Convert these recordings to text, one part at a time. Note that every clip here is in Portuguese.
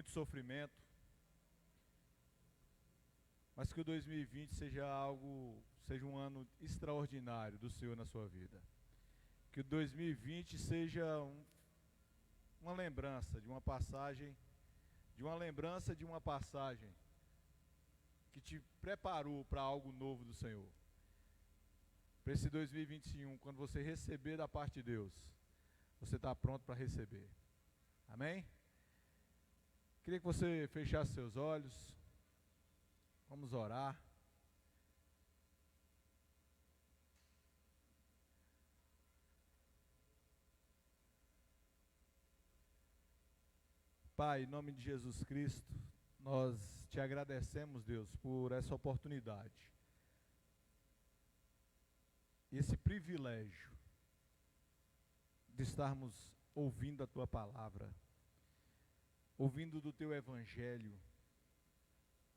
muito sofrimento, mas que o 2020 seja um ano extraordinário do Senhor na sua vida. Que o 2020 seja uma lembrança de uma passagem, que te preparou para algo novo do Senhor. Para esse 2021, quando você receber da parte de Deus, você está pronto para receber. Amém? Queria que você fechasse seus olhos. Vamos orar. Pai, em nome de Jesus Cristo, nós te agradecemos, Deus, por essa oportunidade, esse privilégio de estarmos ouvindo a tua palavra, ouvindo do teu evangelho,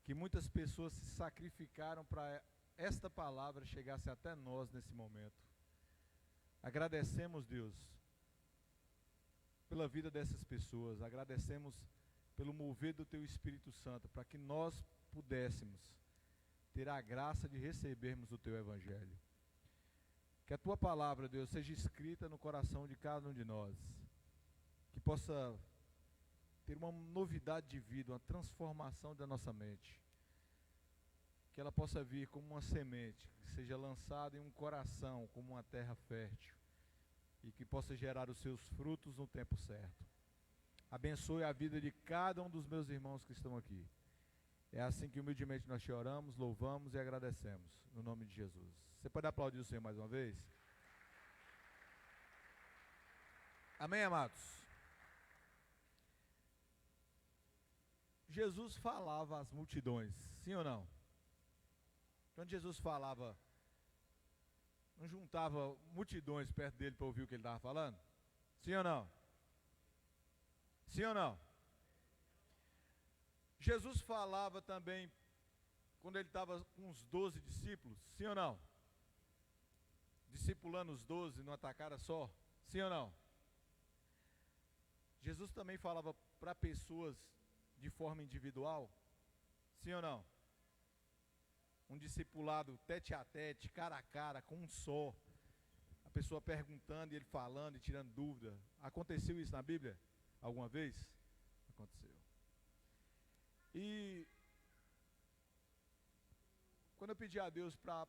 que muitas pessoas se sacrificaram para esta palavra chegasse até nós nesse momento. Agradecemos, Deus, pela vida dessas pessoas, agradecemos pelo mover do teu Espírito Santo, para que nós pudéssemos ter a graça de recebermos o teu evangelho. Que a tua palavra, Deus, seja escrita no coração de cada um de nós, que possa ter uma novidade de vida, uma transformação da nossa mente, que ela possa vir como uma semente, que seja lançada em um coração, como uma terra fértil, e que possa gerar os seus frutos no tempo certo. Abençoe a vida de cada um dos meus irmãos que estão aqui. É assim que humildemente nós te oramos, louvamos e agradecemos, no nome de Jesus. Você pode aplaudir o Senhor mais uma vez? Amém, amados? Jesus falava às multidões, sim ou não? Quando Jesus falava, não juntava multidões perto dele para ouvir o que ele estava falando? Sim ou não? Sim ou não? Jesus falava também quando ele estava com os 12 discípulos, sim ou não? Discipulando os 12 numa tacada só, sim ou não? Jesus também falava para pessoas de forma individual, sim ou não? Um discipulado tete a tete, cara a cara, com um só, a pessoa perguntando e ele falando e tirando dúvida. Aconteceu isso na Bíblia alguma vez? Aconteceu. E quando eu pedi a Deus para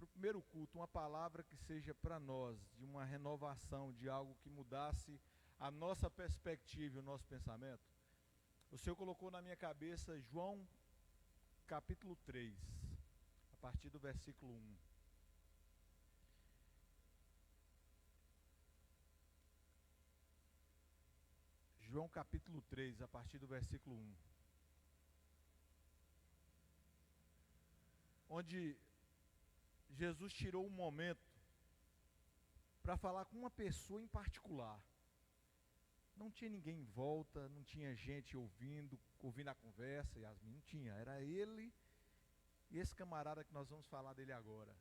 o primeiro culto, uma palavra que seja para nós, de uma renovação, de algo que mudasse a nossa perspectiva e o nosso pensamento, o Senhor colocou na minha cabeça João capítulo 3, a partir do versículo 1. João capítulo 3, a partir do versículo 1. Onde Jesus tirou um momento para falar com uma pessoa em particular. Não tinha ninguém em volta, não tinha gente ouvindo a conversa, Yasmin, não tinha, era ele e esse camarada que nós vamos falar dele agora.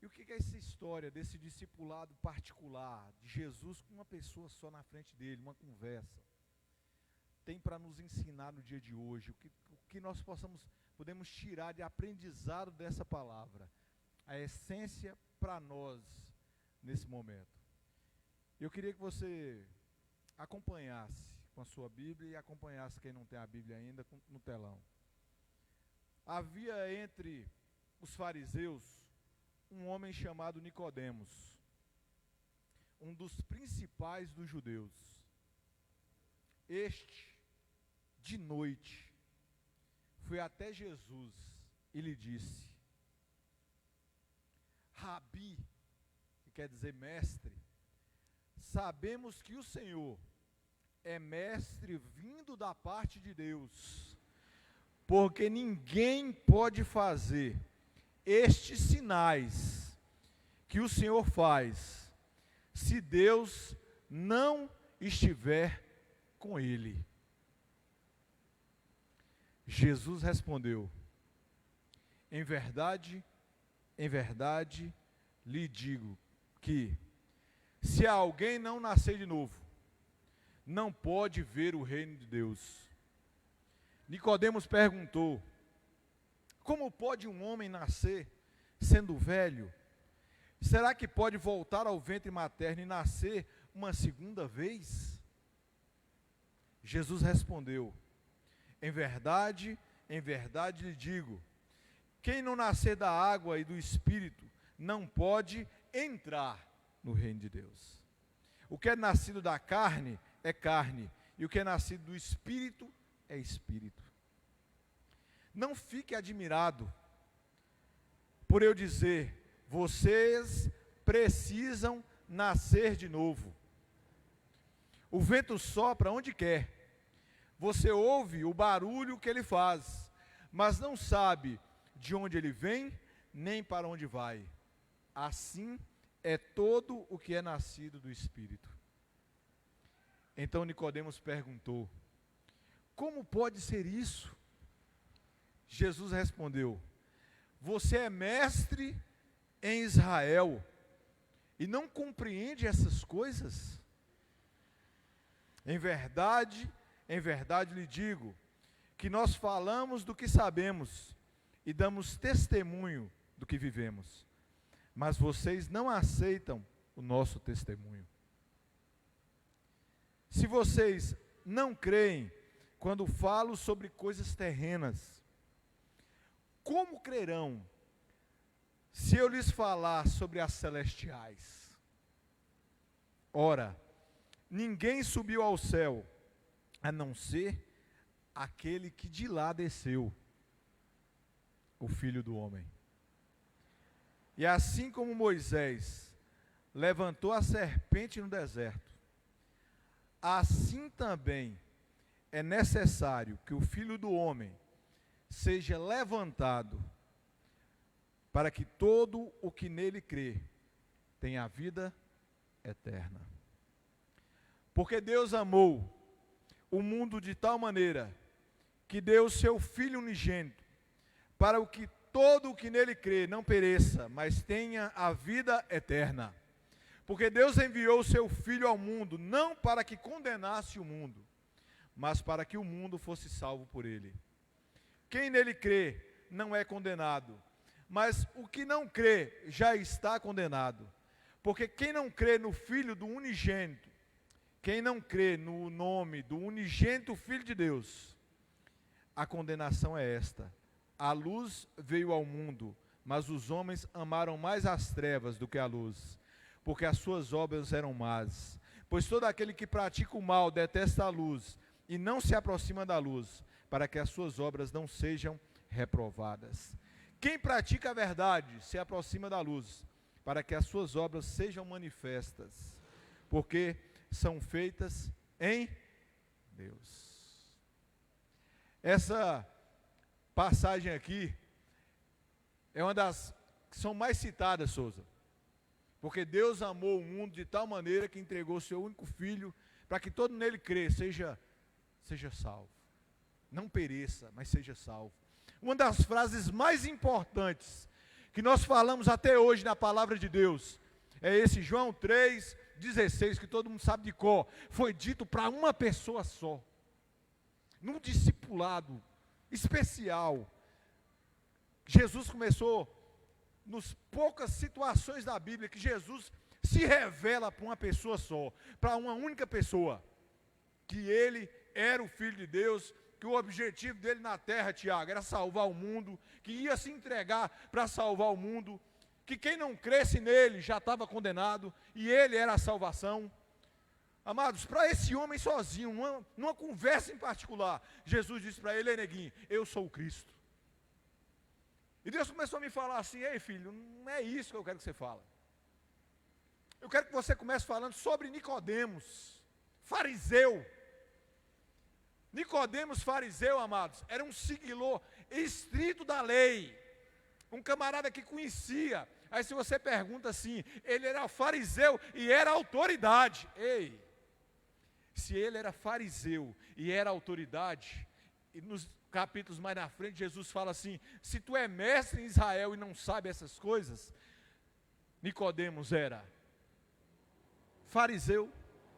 E o que é essa história desse discipulado particular, de Jesus com uma pessoa só na frente dele, uma conversa, tem para nos ensinar no dia de hoje, o que nós podemos tirar de aprendizado dessa palavra, a essência para nós nesse momento. Eu queria que você acompanhasse com a sua Bíblia e acompanhasse quem não tem a Bíblia ainda no telão. Havia entre os fariseus um homem chamado Nicodemos, um dos principais dos judeus. Este, de noite, foi até Jesus e lhe disse: Rabi, que quer dizer mestre, sabemos que o Senhor é mestre vindo da parte de Deus, porque ninguém pode fazer estes sinais que o Senhor faz, se Deus não estiver com ele. Jesus respondeu: em verdade, lhe digo que, se alguém não nascer de novo, não pode ver o reino de Deus. Nicodemos perguntou: como pode um homem nascer sendo velho? Será que pode voltar ao ventre materno e nascer uma segunda vez? Jesus respondeu: em verdade lhe digo, quem não nascer da água e do Espírito não pode entrar no reino de Deus. O que é nascido da carne é carne, e o que é nascido do Espírito é Espírito. Não fique admirado por eu dizer: vocês precisam nascer de novo. O vento sopra onde quer, você ouve o barulho que ele faz, mas não sabe de onde ele vem, nem para onde vai. Assim é todo o que é nascido do Espírito. Então Nicodemos perguntou: como pode ser isso? Jesus respondeu: você é mestre em Israel e não compreende essas coisas? Em verdade lhe digo, que nós falamos do que sabemos e damos testemunho do que vivemos, mas vocês não aceitam o nosso testemunho. Se vocês não creem quando falo sobre coisas terrenas, como crerão se eu lhes falar sobre as celestiais? Ora, ninguém subiu ao céu, a não ser aquele que de lá desceu, o Filho do Homem. E assim como Moisés levantou a serpente no deserto, assim também é necessário que o Filho do Homem seja levantado, para que todo o que nele crê tenha a vida eterna. Porque Deus amou o mundo de tal maneira que deu o seu Filho unigênito, para o que todo o que nele crê não pereça, mas tenha a vida eterna. Porque Deus enviou o seu Filho ao mundo, não para que condenasse o mundo, mas para que o mundo fosse salvo por ele. Quem nele crê não é condenado, mas o que não crê já está condenado. Porque quem não crê no Filho do unigênito, quem não crê no nome do unigênito Filho de Deus, a condenação é esta: a luz veio ao mundo, mas os homens amaram mais as trevas do que a luz, porque as suas obras eram más. Pois todo aquele que pratica o mal detesta a luz, e não se aproxima da luz, para que as suas obras não sejam reprovadas. Quem pratica a verdade se aproxima da luz, para que as suas obras sejam manifestas, porque são feitas em Deus. Essa passagem aqui é uma das que são mais citadas, Souza, porque Deus amou o mundo de tal maneira que entregou o seu único Filho, para que todo nele crê, seja salvo. Não pereça, mas seja salvo. Uma das frases mais importantes que nós falamos até hoje na palavra de Deus é esse João 3,16, que todo mundo sabe de cor. Foi dito para uma pessoa só, num discipulado especial. Jesus começou, nas poucas situações da Bíblia que Jesus se revela para uma pessoa só, para uma única pessoa, que ele era o Filho de Deus, que o objetivo dele na terra, Tiago, era salvar o mundo, que ia se entregar para salvar o mundo, que quem não cresce nele já estava condenado, e ele era a salvação. Amados, para esse homem sozinho, numa conversa em particular, Jesus disse para ele: ei neguinho, eu sou o Cristo. E Deus começou a me falar assim: ei filho, não é isso que eu quero que você fale. Eu quero que você comece falando sobre Nicodemos, fariseu. Nicodemos, fariseu, amados, era um seguidor estrito da lei, um camarada que conhecia. Aí se você pergunta assim, ele era fariseu e era autoridade. Ei, se ele era fariseu e era autoridade, e nos capítulos mais na frente Jesus fala assim: se tu é mestre em Israel e não sabe essas coisas, Nicodemos era fariseu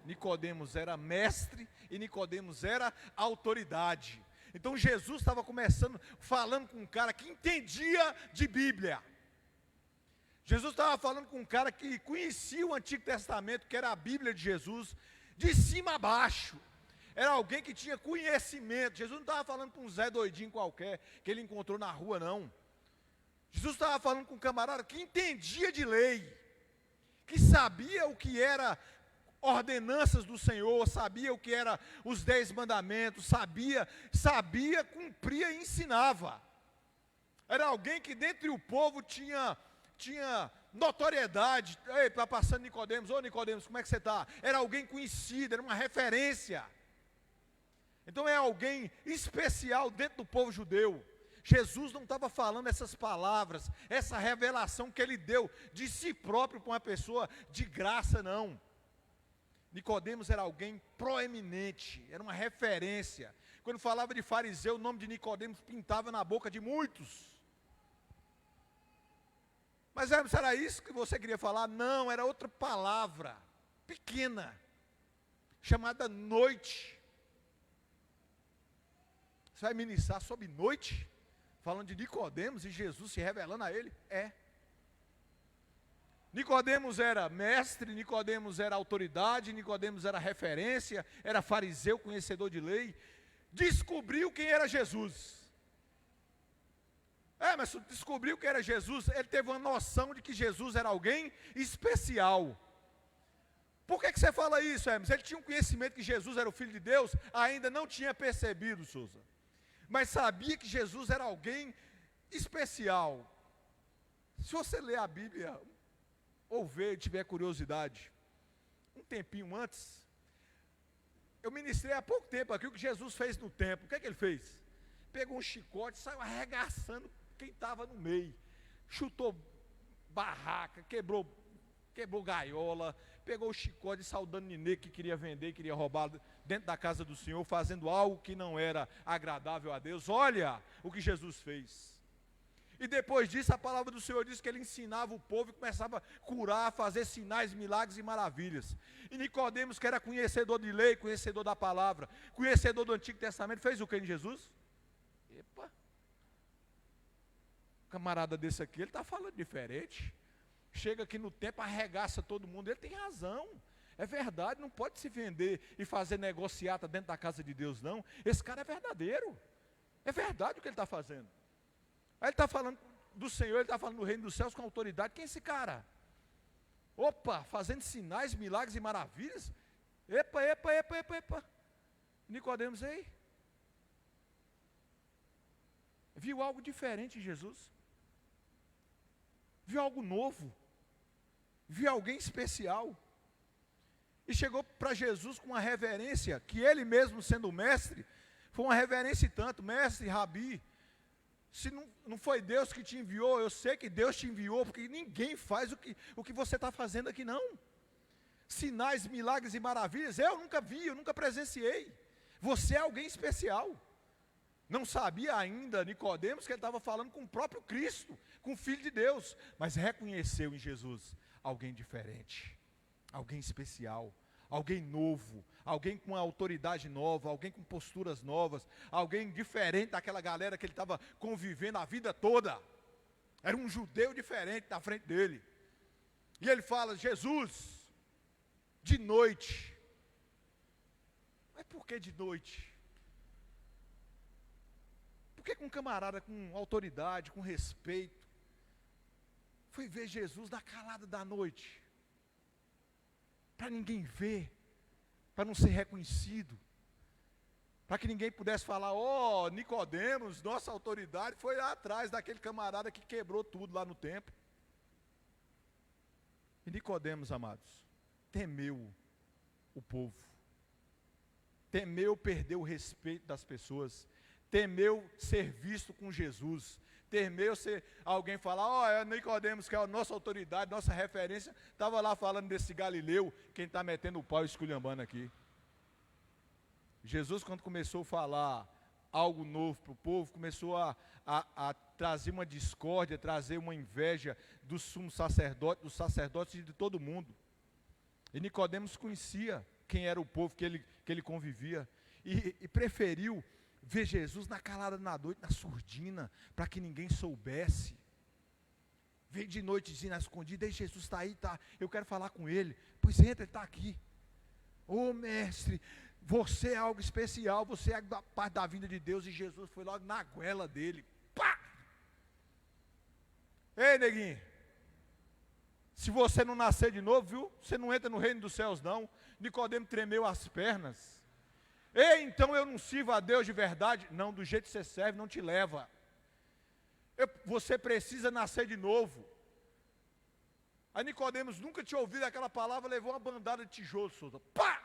Nicodemos era mestre e Nicodemos era autoridade. Então Jesus estava começando, falando com um cara que entendia de Bíblia. Jesus estava falando com um cara que conhecia o Antigo Testamento, que era a Bíblia de Jesus, de cima a baixo. Era alguém que tinha conhecimento. Jesus não estava falando com um Zé doidinho qualquer, que ele encontrou na rua, não. Jesus estava falando com um camarada que entendia de lei, que sabia o que era ordenanças do Senhor, sabia o que era os 10 mandamentos, sabia, cumpria e ensinava. Era alguém que dentre o povo tinha notoriedade. Ei, está passando Nicodemos, ô Nicodemos, como é que você está? Era alguém conhecido, era uma referência. Então é alguém especial dentro do povo judeu. Jesus não estava falando essas palavras, essa revelação que ele deu de si próprio para uma pessoa de graça, não. Nicodemos era alguém proeminente, era uma referência. Quando falava de fariseu, o nome de Nicodemos pintava na boca de muitos. Mas era isso que você queria falar? Não, era outra palavra, pequena, chamada noite. Você vai ministrar sobre noite? Falando de Nicodemos e Jesus se revelando a ele? É. Nicodemos era mestre, Nicodemos era autoridade, Nicodemos era referência, era fariseu, conhecedor de lei. Descobriu quem era Jesus. Mas descobriu que era Jesus, ele teve uma noção de que Jesus era alguém especial. Por que você fala isso, Hermes? Ele tinha um conhecimento que Jesus era o Filho de Deus, ainda não tinha percebido, Souza. Mas sabia que Jesus era alguém especial. Se você ler a Bíblia, ou ver, tiver curiosidade, um tempinho antes, eu ministrei há pouco tempo aqui o que Jesus fez no templo. O que é que ele fez? Pegou um chicote, saiu arregaçando quem estava no meio, chutou barraca, quebrou gaiola, pegou o chicote e saiu dando ninê que queria vender, queria roubar dentro da casa do Senhor, fazendo algo que não era agradável a Deus. Olha o que Jesus fez. E depois disso a palavra do Senhor diz que ele ensinava o povo e começava a curar, a fazer sinais, milagres e maravilhas. E Nicodemos, que era conhecedor de lei, conhecedor da palavra, conhecedor do Antigo Testamento, fez o que em Jesus? Epa! Camarada desse aqui, ele está falando diferente. Chega aqui no templo, arregaça todo mundo. Ele tem razão, é verdade, não pode se vender e fazer negociata dentro da casa de Deus, não. Esse cara é verdadeiro, é verdade o que ele está fazendo. Aí ele está falando do Senhor, ele está falando do reino dos céus com autoridade. Quem é esse cara? Opa, fazendo sinais, milagres e maravilhas. Epa. Nicodemos, ei, viu algo diferente em Jesus, viu algo novo, viu alguém especial, e chegou para Jesus com uma reverência, que ele mesmo sendo mestre, foi uma reverência e tanto, mestre, rabi. Se não foi Deus que te enviou, eu sei que Deus te enviou, porque ninguém faz o que você está fazendo aqui não. Sinais, milagres e maravilhas, eu nunca vi, eu nunca presenciei. Você é alguém especial. Não sabia ainda Nicodemos que ele estava falando com o próprio Cristo, com o Filho de Deus, mas reconheceu em Jesus alguém diferente, alguém especial, alguém novo, alguém com uma autoridade nova, alguém com posturas novas, alguém diferente daquela galera que ele estava convivendo a vida toda. Era um judeu diferente na frente dele. E ele fala, Jesus, de noite. Mas por que de noite? Por que um camarada com autoridade, com respeito, foi ver Jesus na calada da noite? Para ninguém ver, para não ser reconhecido, para que ninguém pudesse falar, ó, Nicodemos, nossa autoridade foi lá atrás daquele camarada que quebrou tudo lá no templo. E Nicodemos, amados, temeu o povo, temeu perder o respeito das pessoas, temeu ser visto com Jesus, temeu ser alguém falar, ó, é Nicodemos que é a nossa autoridade, nossa referência, estava lá falando desse Galileu, quem está metendo o pau e esculhambando aqui. Jesus, quando começou a falar algo novo para o povo, começou a trazer uma discórdia, trazer uma inveja dos sumos sacerdotes, dos sacerdotes e de todo mundo. E Nicodemos conhecia quem era o povo que ele convivia, e preferiu ver Jesus na calada da noite, na surdina, para que ninguém soubesse. Veio de noitezinha na escondida, e Jesus está aí, tá, eu quero falar com ele. Pois entra, ele está aqui. Ô mestre, você é algo especial, você é da parte da vinda de Deus, e Jesus foi logo na goela dele. Pá! Ei, neguinho, se você não nascer de novo, viu, você não entra no reino dos céus não. Nicodemo tremeu as pernas. Ei, então eu não sirvo a Deus de verdade? Não, do jeito que você serve não te leva. Você precisa nascer de novo. Aí Nicodemos nunca tinha ouvido aquela palavra, levou uma bandada de tijolo, Souza. Pá!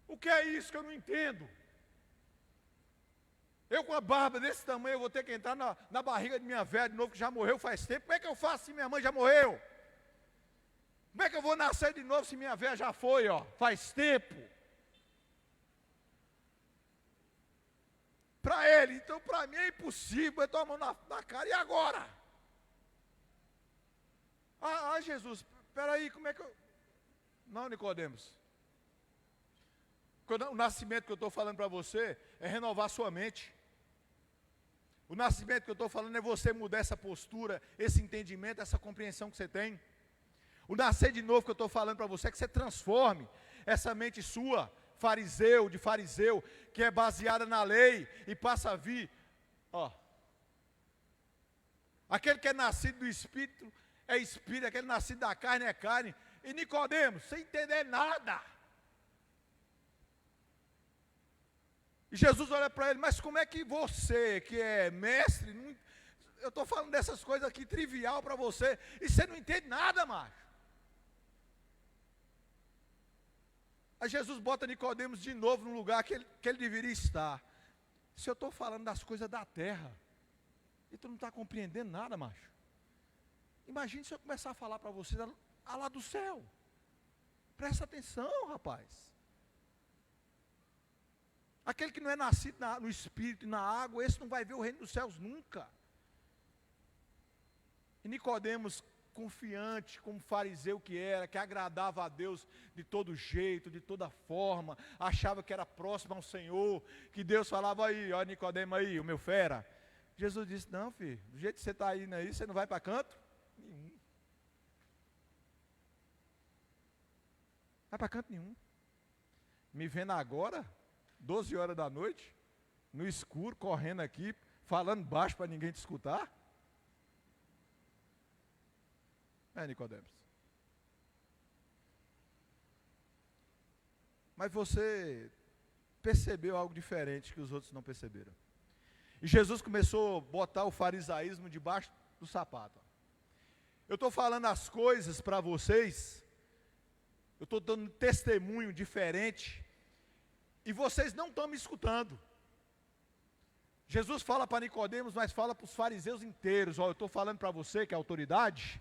O que é isso que eu não entendo? Eu com a barba desse tamanho, eu vou ter que entrar na barriga de minha velha de novo, que já morreu faz tempo. Como é que eu faço se minha mãe já morreu? Como é que eu vou nascer de novo se minha velha já foi, ó, faz tempo? Para ele, então para mim é impossível, eu tomo na cara, e agora? Jesus, espera aí, como é que eu... Não, Nicodemos. O nascimento que eu estou falando para você é renovar sua mente. O nascimento que eu estou falando é você mudar essa postura, esse entendimento, essa compreensão que você tem. O nascer de novo que eu estou falando para você é que você transforme essa mente sua, de fariseu, que é baseada na lei, e passa a vir, ó. Aquele que é nascido do Espírito é Espírito, aquele nascido da carne é carne. E Nicodemos, sem entender nada. E Jesus olha para ele, mas como é que você, que é mestre, eu estou falando dessas coisas aqui trivial para você, e você não entende nada, macho. Aí Jesus bota Nicodemos de novo no lugar que ele deveria estar. Se eu estou falando das coisas da terra, e tu não está compreendendo nada, macho. Imagine se eu começar a falar para você lá do céu. Presta atenção, rapaz. Aquele que não é nascido no Espírito e na água, esse não vai ver o reino dos céus nunca. E Nicodemos, confiante, como fariseu que era, que agradava a Deus de todo jeito, de toda forma, achava que era próximo ao Senhor, que Deus falava aí, ó Nicodemo aí, o meu fera. Jesus disse, não filho, do jeito que você está indo aí, você não vai para canto nenhum. Vai para canto nenhum. Me vendo agora, 12 horas da noite, no escuro, correndo aqui, falando baixo para ninguém te escutar. Nicodemos. Mas você percebeu algo diferente que os outros não perceberam. E Jesus começou a botar o farisaísmo debaixo do sapato. Eu estou falando as coisas para vocês, eu estou dando testemunho diferente, e vocês não estão me escutando. Jesus fala para Nicodemos, mas fala para os fariseus inteiros. Ó, eu estou falando para você que é autoridade,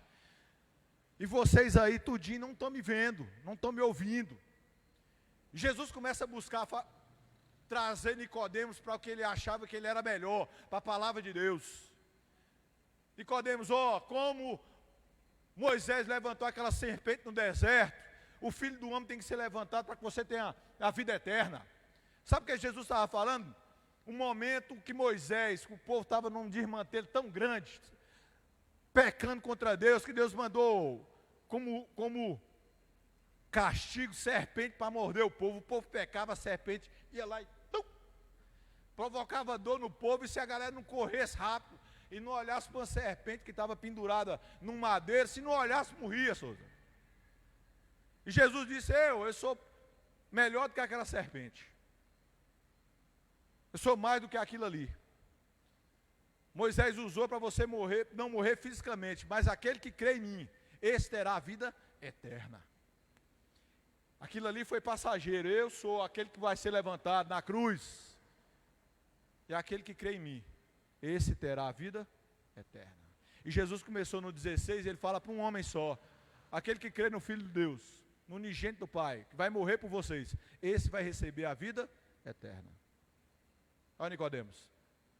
e vocês aí tudinho não estão me vendo, não estão me ouvindo. Jesus começa a buscar trazer Nicodemos para o que ele achava que ele era melhor, para a palavra de Deus. Nicodemos, ó, como Moisés levantou aquela serpente no deserto, o Filho do Homem tem que ser levantado para que você tenha a vida eterna. Sabe o que Jesus estava falando? Um momento que Moisés, que o povo estava num desmantelo tão grande, pecando contra Deus, que Deus mandou como castigo serpente para morder o povo pecava, a serpente ia lá e provocava dor no povo, e se a galera não corresse rápido e não olhasse para uma serpente que estava pendurada num madeiro, se não olhasse, morria, Souza. E Jesus disse, eu sou melhor do que aquela serpente. Eu sou mais do que aquilo ali. Moisés usou para você morrer, não morrer fisicamente, mas aquele que crê em mim, esse terá a vida eterna. Aquilo ali foi passageiro, eu sou aquele que vai ser levantado na cruz. E aquele que crê em mim, esse terá a vida eterna. E Jesus começou no 16, ele fala para um homem só, aquele que crê no Filho de Deus, no unigênito do Pai, que vai morrer por vocês, esse vai receber a vida eterna. Olha, Nicodemos,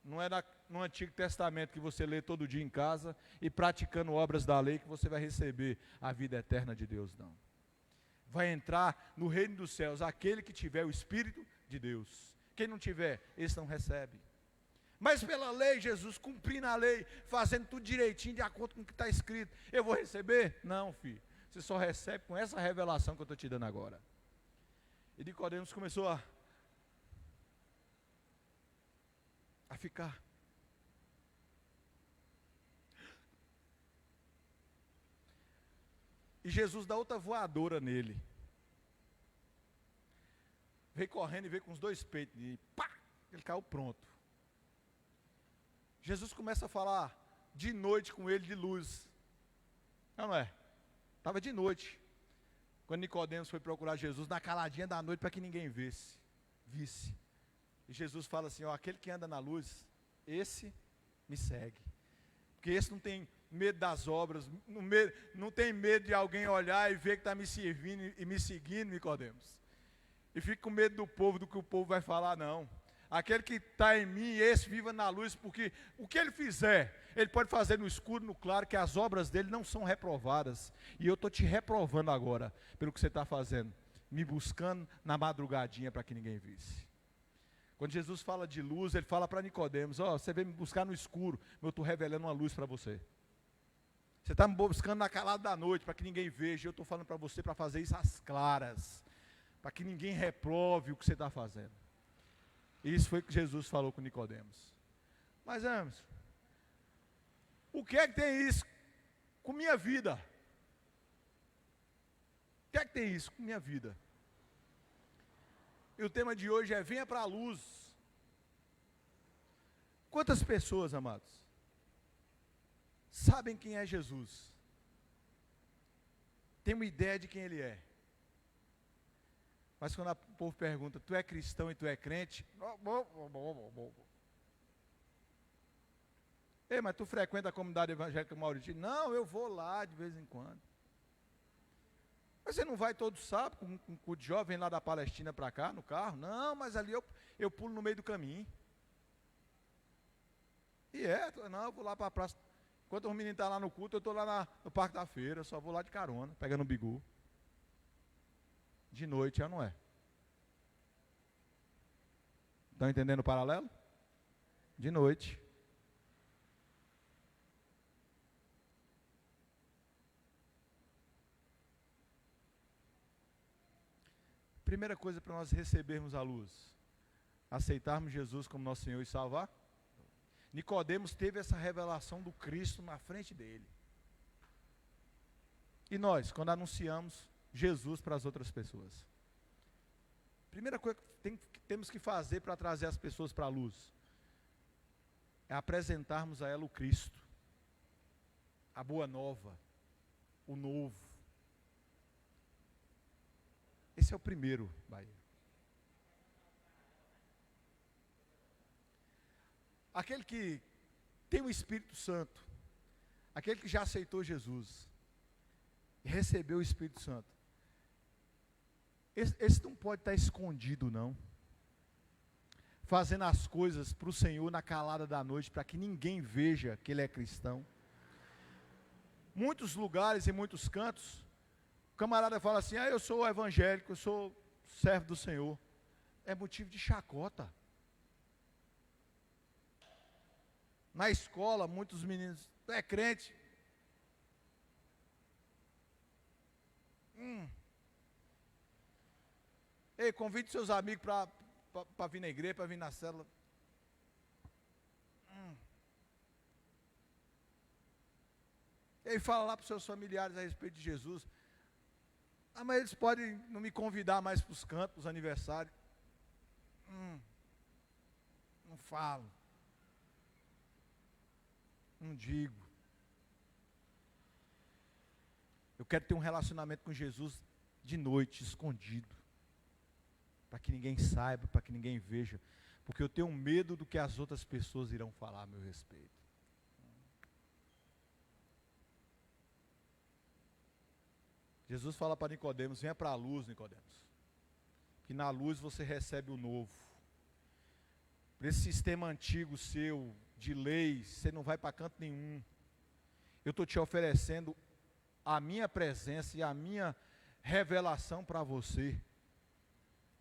não é no Antigo Testamento que você lê todo dia em casa e praticando obras da lei que você vai receber a vida eterna de Deus, não. vai entrar no reino dos céus aquele que tiver o Espírito de Deus. Quem não tiver, esse não recebe. Mas pela lei, Jesus cumprindo a lei, fazendo tudo direitinho, de acordo com o que está escrito, eu vou receber? Não, filho. Você só recebe com essa revelação que eu estou te dando agora. E Nicodemos começou a ficar. E Jesus dá outra voadora nele. Veio correndo e veio com os dois peitos. E pá! Ele caiu pronto. Jesus começa a falar de noite com ele de luz. Não é? Estava de noite. Quando Nicodemos foi procurar Jesus, na caladinha da noite, para que ninguém visse. E Jesus fala assim, ó, aquele que anda na luz, esse me segue. Porque esse não tem medo das obras, não tem medo de alguém olhar e ver que está me servindo e me seguindo, Nicodemos. E fica com medo do povo, do que o povo vai falar, não. Aquele que está em mim, esse viva na luz, porque o que ele fizer, ele pode fazer no escuro, no claro, que as obras dele não são reprovadas. E eu estou te reprovando agora, pelo que você está fazendo, me buscando na madrugadinha para que ninguém visse. Quando Jesus fala de luz, ele fala para Nicodemos, ó, você vem me buscar no escuro, mas eu estou revelando uma luz para você. Você está me buscando na calada da noite, para que ninguém veja, eu estou falando para você para fazer isso às claras, para que ninguém reprove o que você está fazendo. Isso foi o que Jesus falou com Nicodemos. Mas, Emerson, o que é que tem isso com minha vida? O que é que tem isso com minha vida? E o tema de hoje é venha para a luz. Quantas pessoas, amados, sabem quem é Jesus? Tem uma ideia de quem ele é. Mas quando o povo pergunta, tu é cristão e tu é crente? Ei, mas tu frequenta a comunidade evangélica Mauritina? Não, eu vou lá de vez em quando. Mas você não vai todo sábado com o jovem lá da Palestina para cá, no carro? Não, mas ali eu pulo no meio do caminho. Não, eu vou lá para a praça. Enquanto os meninos estão lá no culto, eu estou lá no Parque da Feira, só vou lá de carona, pegando o bigu. De noite, já não é. Estão entendendo o paralelo? De noite. Primeira coisa para nós recebermos a luz, aceitarmos Jesus como nosso Senhor e Salvador. Nicodemos teve essa revelação do Cristo na frente dele. E nós, quando anunciamos Jesus para as outras pessoas, primeira coisa que temos que fazer para trazer as pessoas para a luz é apresentarmos a ela o Cristo, a boa nova, o novo. Esse é o primeiro, Bahia. Aquele que tem o Espírito Santo, aquele que já aceitou Jesus e recebeu o Espírito Santo, esse não pode estar escondido, não. Fazendo as coisas para o Senhor na calada da noite, para que ninguém veja que ele é cristão. Muitos lugares e muitos cantos, o camarada fala assim, eu sou evangélico, eu sou servo do Senhor. É motivo de chacota. Na escola, muitos meninos, tu é crente? Ei, convide seus amigos para vir na igreja, para vir na célula. Ei, fala lá para os seus familiares a respeito de Jesus. Mas eles podem não me convidar mais para os cantos, para os aniversários. Não falo. Não digo. Eu quero ter um relacionamento com Jesus de noite, escondido. Para que ninguém saiba, para que ninguém veja. Porque eu tenho medo do que as outras pessoas irão falar a meu respeito. Jesus fala para Nicodemos, venha para a luz, Nicodemos. Que na luz você recebe o novo. Para esse sistema antigo seu, de leis, você não vai para canto nenhum. Eu estou te oferecendo a minha presença e a minha revelação para você.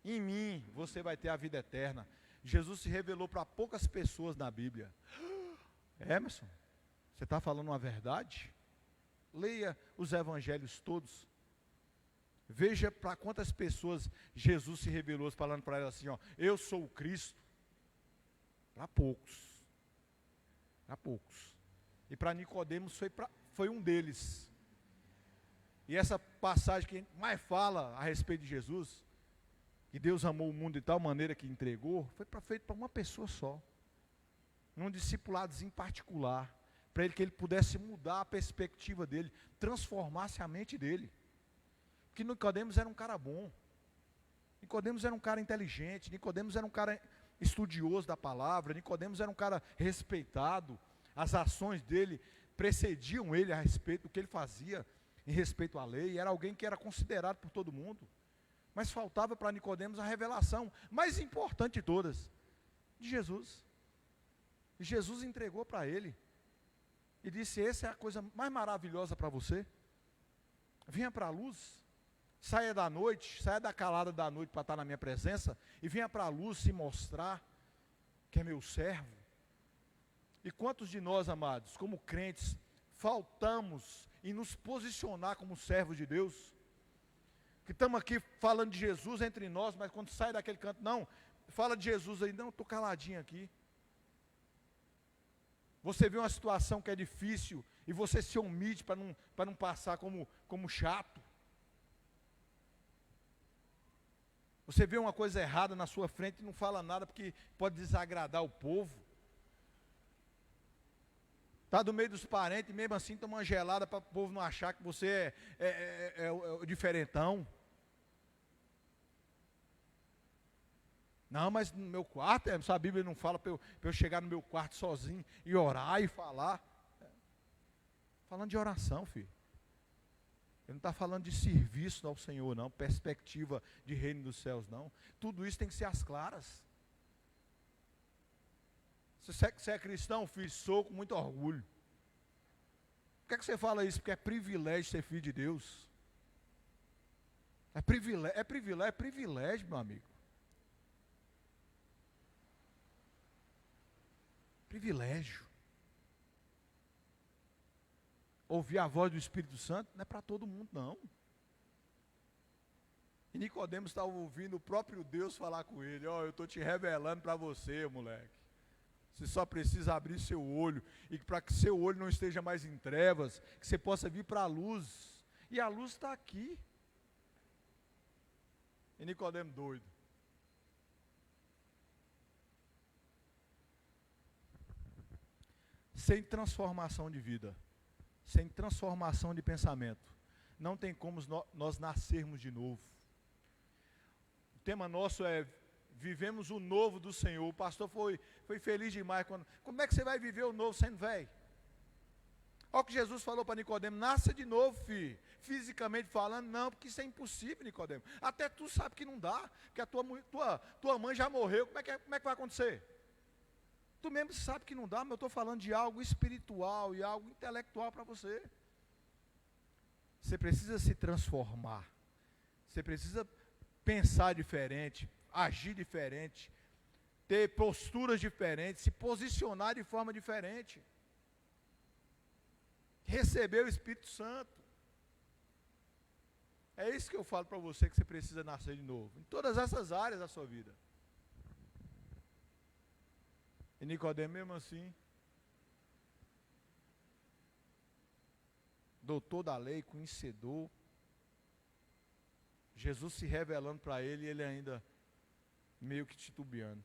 Em mim você vai ter a vida eterna. Jesus se revelou para poucas pessoas na Bíblia. Emerson, você está falando uma verdade? Leia os evangelhos todos. Veja para quantas pessoas Jesus se revelou, falando para elas assim, ó, eu sou o Cristo. Para poucos. Para poucos. E para Nicodemos foi um deles. E essa passagem que mais fala a respeito de Jesus, que Deus amou o mundo de tal maneira que entregou, foi feito para uma pessoa só. Num discipuladozinho particular, para que ele pudesse mudar a perspectiva dele, transformasse a mente dele. Porque Nicodemos era um cara bom. Nicodemos era um cara inteligente, Nicodemos era um cara estudioso da palavra, Nicodemos era um cara respeitado. As ações dele precediam ele a respeito do que ele fazia em respeito à lei. Era alguém que era considerado por todo mundo. Mas faltava para Nicodemos a revelação mais importante de todas, de Jesus. E Jesus entregou para ele e disse: essa é a coisa mais maravilhosa para você. Venha para a luz, saia da noite, saia da calada da noite para estar na minha presença e venha para a luz se mostrar que é meu servo. E quantos de nós, amados, como crentes, faltamos em nos posicionar como servos de Deus? Que estamos aqui falando de Jesus entre nós, mas quando sai daquele canto, não, fala de Jesus aí, não, estou caladinho aqui. Você vê uma situação que é difícil e você se omite para não passar como chato. Você vê uma coisa errada na sua frente e não fala nada porque pode desagradar o povo. Está do meio dos parentes e mesmo assim toma uma gelada para o povo não achar que você é o diferentão. Não, mas no meu quarto, a Bíblia não fala para eu chegar no meu quarto sozinho e orar e falar. Falando de oração, filho. Ele não está falando de serviço ao Senhor, não, perspectiva de reino dos céus, não. Tudo isso tem que ser às claras. Se você é cristão, filho, sou com muito orgulho. Por que é que você fala isso? Porque é privilégio ser filho de Deus. É privilégio, meu amigo. Privilégio. Ouvir a voz do Espírito Santo não é para todo mundo, não. E Nicodemos estava ouvindo o próprio Deus falar com ele: ó, eu estou te revelando para você, moleque. Você só precisa abrir seu olho, e para que seu olho não esteja mais em trevas, que você possa vir para a luz. E a luz está aqui. E Nicodemos doido. Sem transformação de vida, sem transformação de pensamento, não tem como nós nascermos de novo. O tema nosso é: vivemos o novo do Senhor. O pastor foi feliz demais como é que você vai viver o novo sendo velho? Olha o que Jesus falou para Nicodemos: nasça de novo, filho. Fisicamente falando, não, porque isso é impossível, Nicodemos. Até tu sabe que não dá, porque a tua mãe já morreu. Como é que vai acontecer? Tu mesmo sabe que não dá, mas eu estou falando de algo espiritual e algo intelectual para você. Você precisa se transformar. Você precisa pensar diferente, agir diferente, ter posturas diferentes, se posicionar de forma diferente. Receber o Espírito Santo. É isso que eu falo para você, que você precisa nascer de novo, em todas essas áreas da sua vida. E Nicodemos, mesmo assim, doutor da lei, conhecedor, Jesus se revelando para ele e ele ainda meio que titubeando.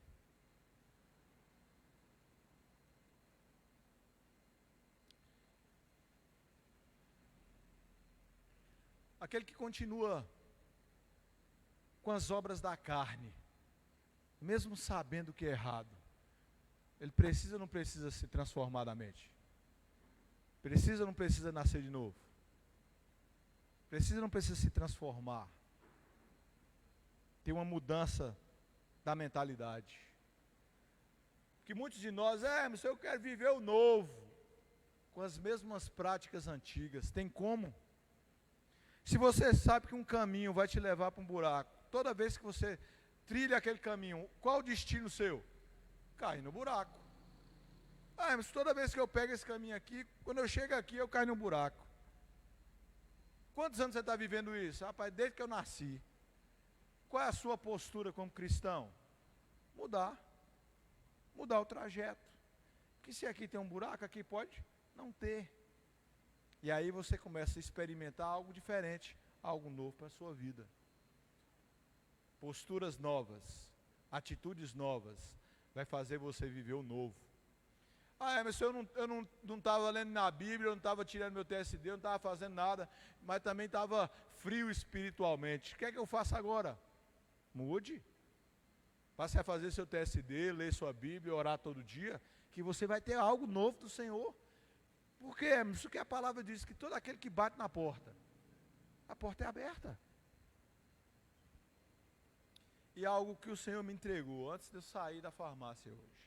Aquele que continua com as obras da carne, mesmo sabendo que é errado, ele precisa ou não precisa se transformar da mente? Precisa ou não precisa nascer de novo? Precisa ou não precisa se transformar? Ter uma mudança da mentalidade. Porque muitos de nós, mas eu quero viver o novo, com as mesmas práticas antigas. Tem como? Se você sabe que um caminho vai te levar para um buraco, toda vez que você trilha aquele caminho, qual o destino seu? Cair no buraco. Ah, mas toda vez que eu pego esse caminho aqui, quando eu chego aqui, eu caio no buraco. Quantos anos você está vivendo isso? Rapaz, desde que eu nasci. Qual é a sua postura como cristão? Mudar. Mudar o trajeto. Porque se aqui tem um buraco, aqui pode não ter. E aí você começa a experimentar algo diferente, algo novo para a sua vida. Posturas novas, atitudes novas, vai fazer você viver o novo. Ah, mas eu não estava lendo na Bíblia, eu não estava tirando meu TSD, eu não estava fazendo nada, mas também estava frio espiritualmente. O que é que eu faço agora? Mude. Passe a fazer seu TSD, ler sua Bíblia, orar todo dia, que você vai ter algo novo do Senhor. Porque isso que a palavra diz, que todo aquele que bate na porta, a porta é aberta. E algo que o Senhor me entregou antes de eu sair da farmácia hoje.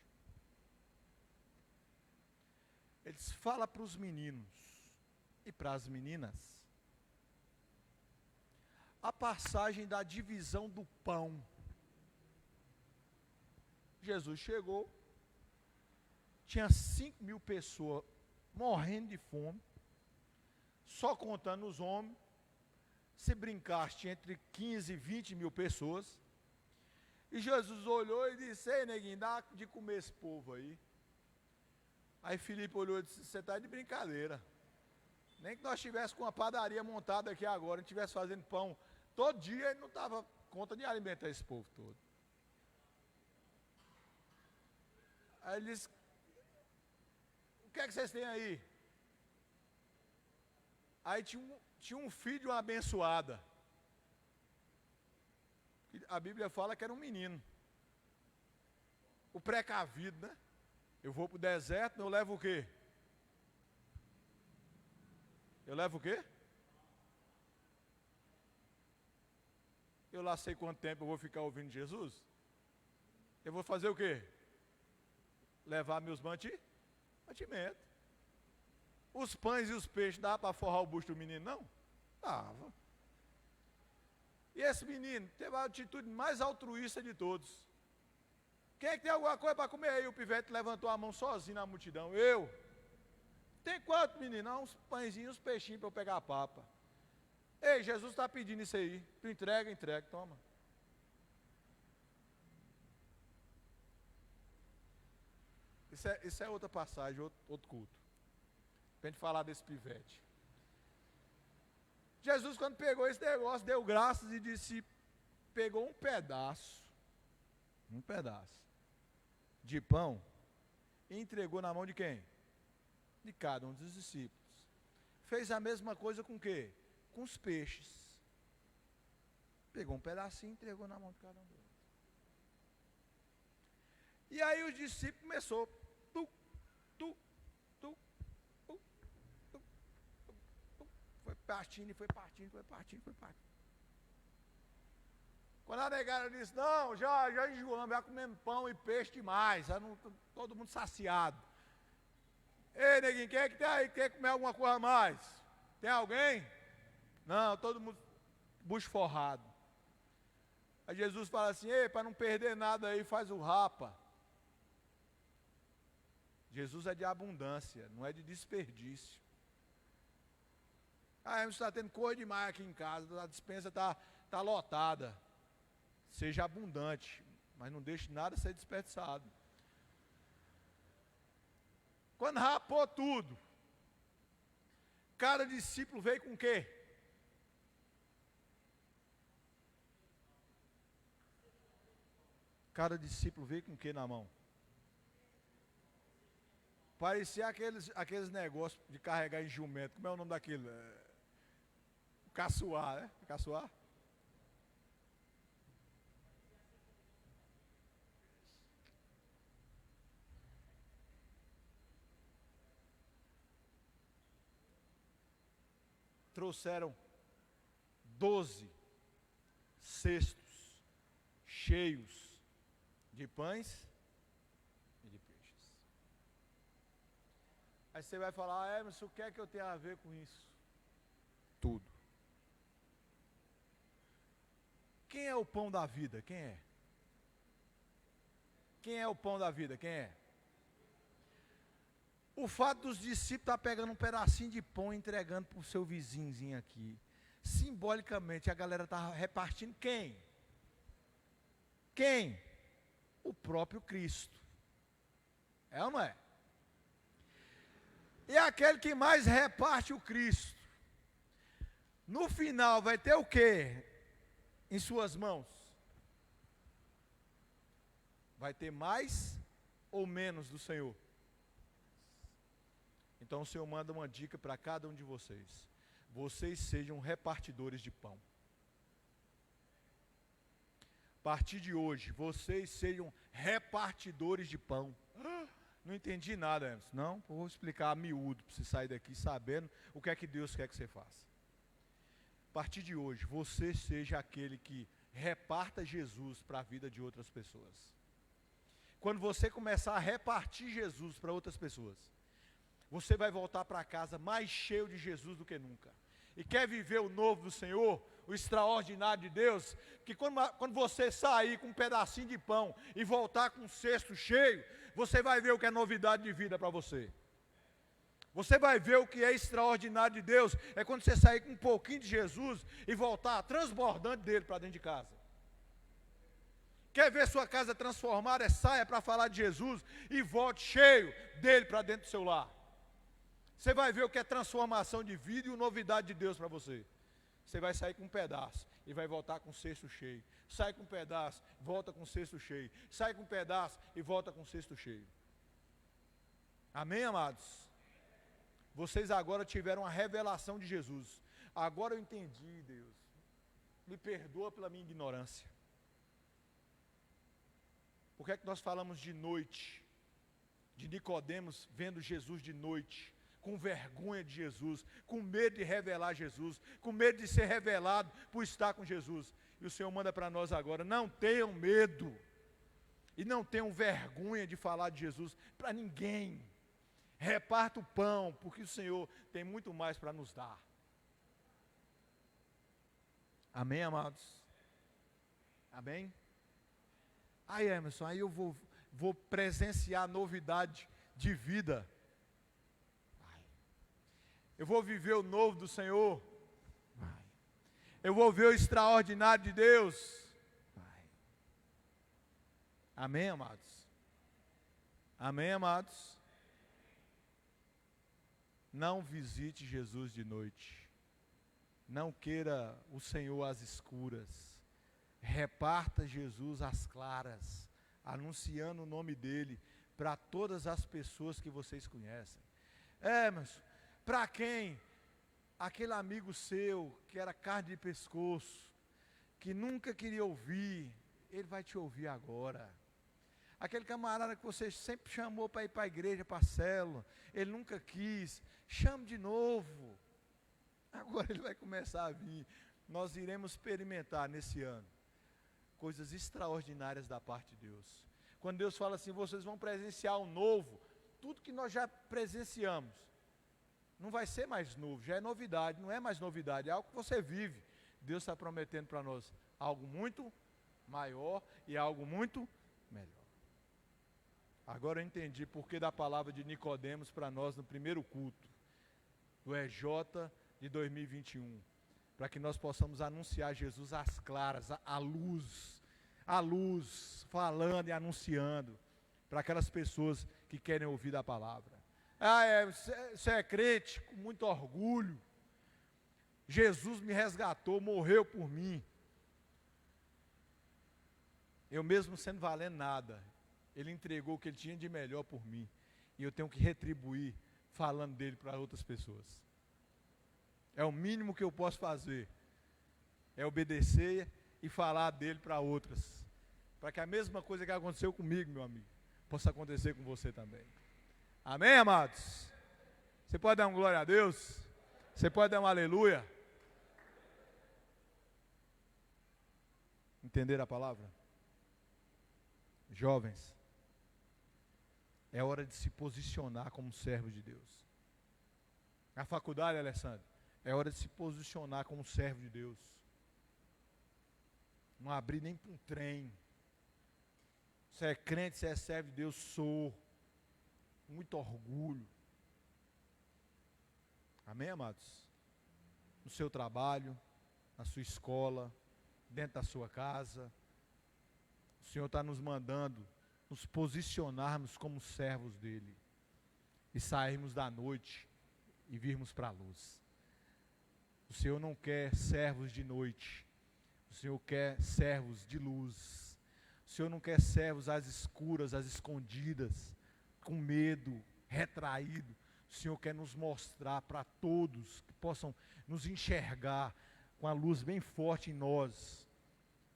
Ele fala para os meninos e para as meninas a passagem da divisão do pão. Jesus chegou, tinha 5.000 pessoas morrendo de fome, só contando os homens. Se brincasse, tinha entre 15 e 20 mil pessoas. E Jesus olhou e disse: ei, neguinho, dá de comer esse povo aí. Aí Filipe olhou e disse: você está de brincadeira. Nem que nós estivéssemos com uma padaria montada aqui agora, a gente estivesse fazendo pão todo dia, ele não dava conta de alimentar esse povo todo. Aí ele disse: o que é que vocês têm aí? Aí tinha um filho de uma abençoada. A Bíblia fala que era um menino. O precavido, né? Eu vou para o deserto, eu levo o quê? Eu levo o quê? Eu lá sei quanto tempo eu vou ficar ouvindo Jesus. Eu vou fazer o quê? Levar meus mantimentos. Os pães e os peixes, dá para forrar o bucho do menino, não? Dava. E esse menino teve a atitude mais altruísta de todos. Quem é que tem alguma coisa para comer aí? O pivete levantou a mão sozinho na multidão. Eu. Tem quanto, menino? Não, uns pãezinhos, uns peixinhos para eu pegar a papa. Ei, Jesus está pedindo isso aí. Tu entrega, toma. Isso é outra passagem, outro culto. Para a gente falar desse pivete. Jesus, quando pegou esse negócio, deu graças e disse, pegou um pedaço de pão e entregou na mão de quem? De cada um dos discípulos. Fez a mesma coisa com o quê? Com os peixes. Pegou um pedacinho e entregou na mão de cada um deles. E aí os discípulos começou, foi partindo. Quando a negada disse, não, já enjoamos, já comemos pão e peixe demais, já não, todo mundo saciado. Ei, neguinho, quem é que tem aí, quer comer alguma coisa a mais? Tem alguém? Não, todo mundo, bucho forrado. Aí Jesus fala assim, ei, para não perder nada aí, faz o rapa. Jesus é de abundância, não é de desperdício. Ah, você está tendo coisa demais aqui em casa, a despensa está lotada. Seja abundante, mas não deixe nada ser desperdiçado. Quando rapou tudo, cada discípulo veio com o quê? Cada discípulo veio com o quê na mão? Parecia aqueles negócios de carregar em jumento. Como é o nome daquilo? Caçoar, né? Caçoar? Trouxeram 12 cestos cheios de pães e de peixes. Aí você vai falar, mas o que é que eu tenho a ver com isso? Tudo. Quem é o pão da vida? Quem é? Quem é o pão da vida? Quem é? O fato dos discípulos estar pegando um pedacinho de pão e entregando para o seu vizinhozinho aqui. Simbolicamente, a galera está repartindo quem? Quem? O próprio Cristo. É ou não é? E aquele que mais reparte o Cristo, no final vai ter o quê em suas mãos? Vai ter mais ou menos do Senhor? Então o Senhor manda uma dica para cada um de vocês. Vocês sejam repartidores de pão. A partir de hoje, vocês sejam repartidores de pão. Não entendi nada, Emerson. Não, vou explicar a miúdo para você sair daqui sabendo o que é que Deus quer que você faça. A partir de hoje, você seja aquele que reparta Jesus para a vida de outras pessoas. Quando você começar a repartir Jesus para outras pessoas, você vai voltar para casa mais cheio de Jesus do que nunca. E quer viver o novo do Senhor, o extraordinário de Deus, que quando você sair com um pedacinho de pão e voltar com um cesto cheio, você vai ver o que é novidade de vida para você. Você vai ver o que é extraordinário de Deus, é quando você sair com um pouquinho de Jesus e voltar transbordante dele para dentro de casa. Quer ver sua casa transformada? Saia para falar de Jesus e volte cheio dele para dentro do seu lar. Você vai ver o que é transformação de vida e novidade de Deus para você. Você vai sair com um pedaço e vai voltar com o cesto cheio. Sai com um pedaço, volta com o cesto cheio. Sai com um pedaço e volta com o cesto cheio. Amém, amados? Vocês agora tiveram a revelação de Jesus. Agora eu entendi, Deus. Me perdoa pela minha ignorância. Por que é que nós falamos de noite? De Nicodemos vendo Jesus de noite, com vergonha de Jesus, com medo de revelar Jesus, com medo de ser revelado por estar com Jesus. E o Senhor manda para nós agora, não tenham medo, e não tenham vergonha de falar de Jesus para ninguém. Reparta o pão, porque o Senhor tem muito mais para nos dar. Amém, amados? Amém? Aí, Emerson, aí eu vou presenciar novidade de vida. Eu vou viver o novo do Senhor. Eu vou ver o extraordinário de Deus. Amém, amados? Amém, amados? Não visite Jesus de noite. Não queira o Senhor às escuras. Reparta Jesus às claras, anunciando o nome dele para todas as pessoas que vocês conhecem. Mas para quem? Aquele amigo seu que era carne de pescoço, que nunca queria ouvir, ele vai te ouvir agora. Aquele camarada que você sempre chamou para ir para a igreja, para a célula, ele nunca quis, chame de novo. Agora ele vai começar a vir. Nós iremos experimentar nesse ano coisas extraordinárias da parte de Deus. Quando Deus fala assim, vocês vão presenciar o novo, tudo que nós já presenciamos, não vai ser mais novo, já é novidade, não é mais novidade, é algo que você vive. Deus está prometendo para nós algo muito maior e algo muito melhor. Agora eu entendi porque da palavra de Nicodemos para nós no primeiro culto, do EJ de 2021. Para que nós possamos anunciar Jesus às claras, à luz, falando e anunciando, para aquelas pessoas que querem ouvir da palavra. Você é crente, com muito orgulho, Jesus me resgatou, morreu por mim, eu mesmo sendo valendo nada, Ele entregou o que Ele tinha de melhor por mim, e eu tenho que retribuir, falando dele para outras pessoas. É o mínimo que eu posso fazer, é obedecer e falar dele para outras, para que a mesma coisa que aconteceu comigo, meu amigo, possa acontecer com você também. Amém, amados? Você pode dar um glória a Deus? Você pode dar um aleluia? Entenderam a palavra? Jovens, é hora de se posicionar como servo de Deus. Na faculdade, Alessandro, é hora de se posicionar como servo de Deus. Não abri nem para um trem. Você é crente, você é servo de Deus, sou. Muito orgulho. Amém, amados? No seu trabalho, na sua escola, dentro da sua casa, o Senhor está nos mandando nos posicionarmos como servos dEle e sairmos da noite e virmos para a luz. O Senhor não quer servos de noite, o Senhor quer servos de luz. O Senhor não quer servos às escuras, às escondidas, com medo, retraído. O Senhor quer nos mostrar para todos que possam nos enxergar com a luz bem forte em nós,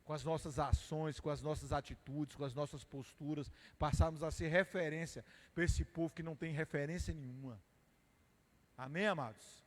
com as nossas ações, com as nossas atitudes, com as nossas posturas, passarmos a ser referência para esse povo que não tem referência nenhuma. Amém, amados?